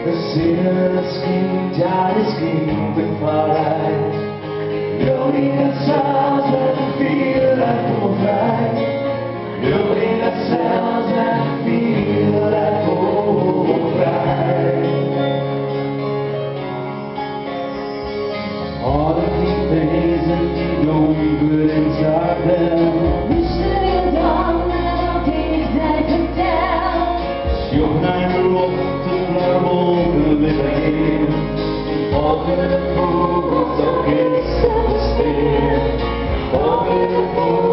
The sinner's king died his king before I knowing ourselves and feel like we'll fly, knowing ourselves and feel like we'll fly. All of these things that you know good inside them, we should have done now, things that come down. your night rope to level the living, all the fools of his self-esteem, all the fools